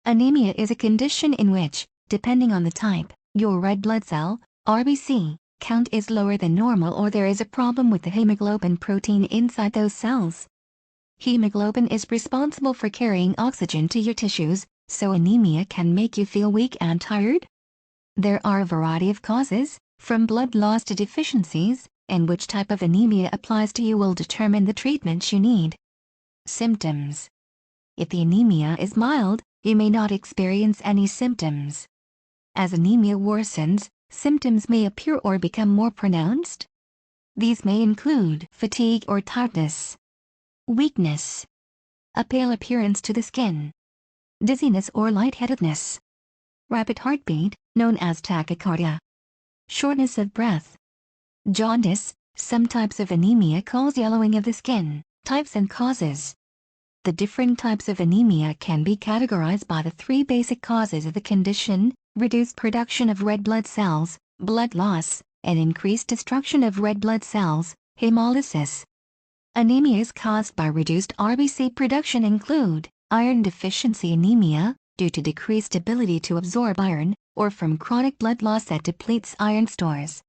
Anemia is a condition in which, depending on the type, your red blood cell, RBC, count is lower than normal or there is a problem with the hemoglobin protein inside those cells. Hemoglobin is responsible for carrying oxygen to your tissues, so anemia can make you feel weak and tired. There are a variety of causes, from blood loss to deficiencies, and which type of anemia applies to you will determine the treatment you need. Symptoms. If the anemia is mild, you may not experience any symptoms. As anemia worsens, symptoms may appear or become more pronounced. These may include fatigue or tiredness, weakness, a pale appearance to the skin, dizziness or lightheadedness, rapid heartbeat, known as tachycardia, shortness of breath, jaundice. Some types of anemia cause yellowing of the skin. Types and causes. The different types of anemia can be categorized by the three basic causes of the condition: reduced production of red blood cells, blood loss, and increased destruction of red blood cells, hemolysis. Anemias caused by reduced RBC production include iron deficiency anemia, due to decreased ability to absorb iron, or from chronic blood loss that depletes iron stores.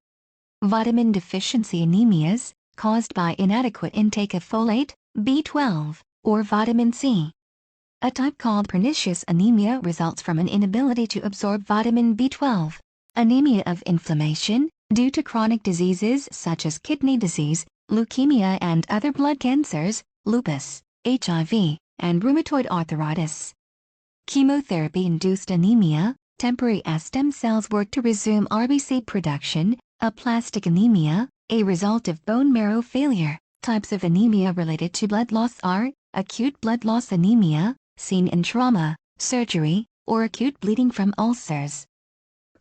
Vitamin deficiency anemias, caused by inadequate intake of folate, B12, or vitamin C. A type called pernicious anemia results from an inability to absorb vitamin B12. Anemia of inflammation, due to chronic diseases such as kidney disease, leukemia and other blood cancers, lupus, HIV, and rheumatoid arthritis. Chemotherapy-induced anemia, temporary as stem cells work to resume RBC production. Aplastic anemia, a result of bone marrow failure. Types of anemia related to blood loss are acute blood loss anemia, seen in trauma, surgery, or acute bleeding from ulcers.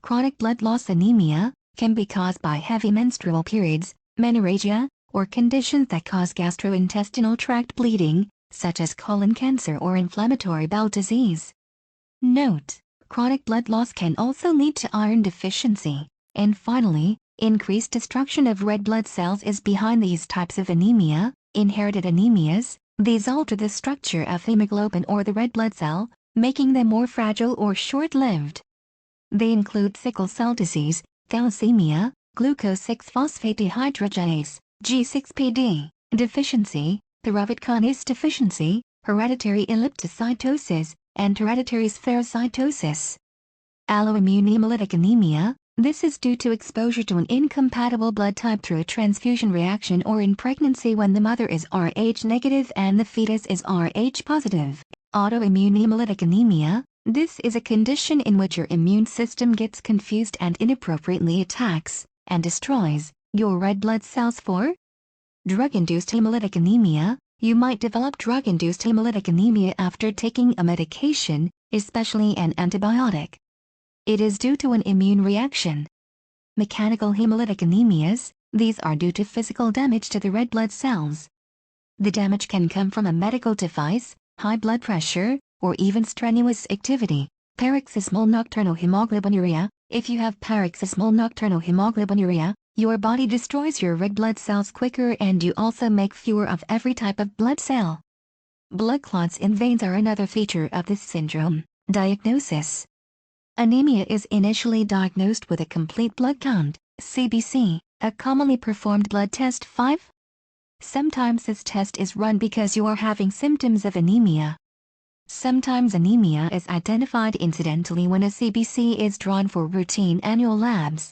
Chronic blood loss anemia can be caused by heavy menstrual periods, menorrhagia, or conditions that cause gastrointestinal tract bleeding, such as colon cancer or inflammatory bowel disease. Note: chronic blood loss can also lead to iron deficiency. And finally, increased destruction of red blood cells is behind these types of anemia. Inherited anemias, these alter the structure of hemoglobin or the red blood cell, making them more fragile or short-lived. They include sickle cell disease, thalassemia, glucose 6-phosphate dehydrogenase, G6PD, deficiency, pyruvate kinase deficiency, hereditary elliptocytosis, and hereditary spherocytosis. Alloimmune hemolytic anemia, this is due to exposure to an incompatible blood type through a transfusion reaction or in pregnancy when the mother is Rh negative and the fetus is Rh positive. Autoimmune hemolytic anemia, this is a condition in which your immune system gets confused and inappropriately attacks and destroys your red blood cells. For drug-induced hemolytic anemia, you might develop drug-induced hemolytic anemia after taking a medication, especially an antibiotic. It is due to an immune reaction. Mechanical hemolytic anemias, these are due to physical damage to the red blood cells. The damage can come from a medical device, high blood pressure, or even strenuous activity. Paroxysmal nocturnal hemoglobinuria, if you have paroxysmal nocturnal hemoglobinuria, your body destroys your red blood cells quicker and you also make fewer of every type of blood cell. Blood clots in veins are another feature of this syndrome. Diagnosis. Anemia is initially diagnosed with a complete blood count, CBC, a commonly performed blood test. 5. Sometimes this test is run because you are having symptoms of anemia. Sometimes anemia is identified incidentally when a CBC is drawn for routine annual labs.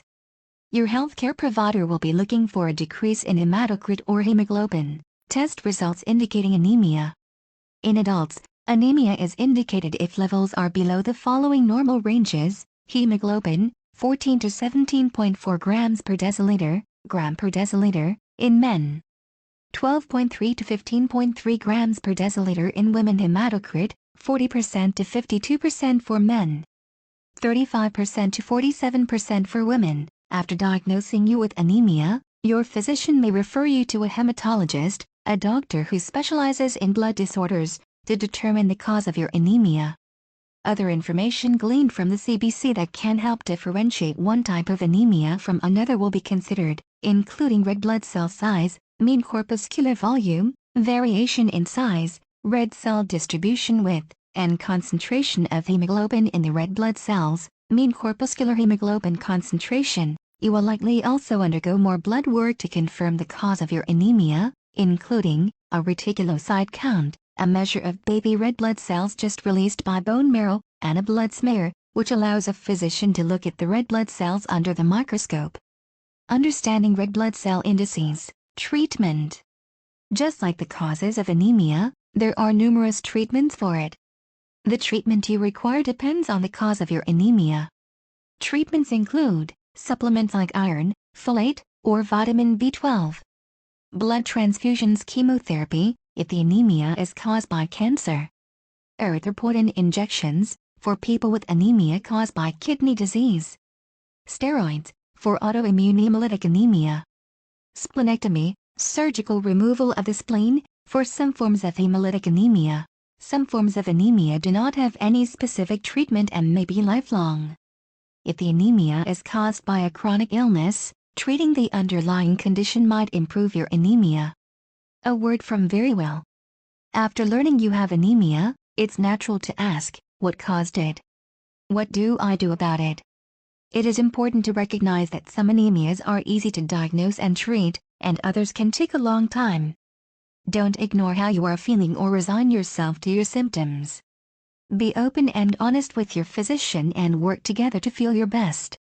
Your healthcare provider will be looking for a decrease in hematocrit or hemoglobin, test results indicating anemia. In adults, anemia is indicated if levels are below the following normal ranges: hemoglobin, 14 to 17.4 grams per deciliter, gram per deciliter, in men. 12.3 to 15.3 grams per deciliter in women. Hematocrit, 40% to 52% for men. 35% to 47% for women. After diagnosing you with anemia, your physician may refer you to a hematologist, a doctor who specializes in blood disorders, to determine the cause of your anemia. Other information gleaned from the CBC that can help differentiate one type of anemia from another will be considered, including red blood cell size, mean corpuscular volume, variation in size, red cell distribution width, and concentration of hemoglobin in the red blood cells, mean corpuscular hemoglobin concentration, you will likely also undergo more blood work to confirm the cause of your anemia, including a reticulocyte count, a measure of baby red blood cells just released by bone marrow, and a blood smear, which allows a physician to look at the red blood cells under the microscope. Understanding red blood cell indices. Treatment. Just like the causes of anemia, there are numerous treatments for it. The treatment you require depends on the cause of your anemia. Treatments include supplements like iron, folate, or vitamin B12. Blood transfusions, chemotherapy, if the anemia is caused by cancer. Erythropoietin injections, for people with anemia caused by kidney disease. Steroids, for autoimmune hemolytic anemia. Splenectomy, surgical removal of the spleen, for some forms of hemolytic anemia. Some forms of anemia do not have any specific treatment and may be lifelong. If the anemia is caused by a chronic illness, treating the underlying condition might improve your anemia. A word from Verywell. After learning you have anemia, it's natural to ask, what caused it? What do I do about it? It is important to recognize that some anemias are easy to diagnose and treat, and others can take a long time. Don't ignore how you are feeling or resign yourself to your symptoms. Be open and honest with your physician and work together to feel your best.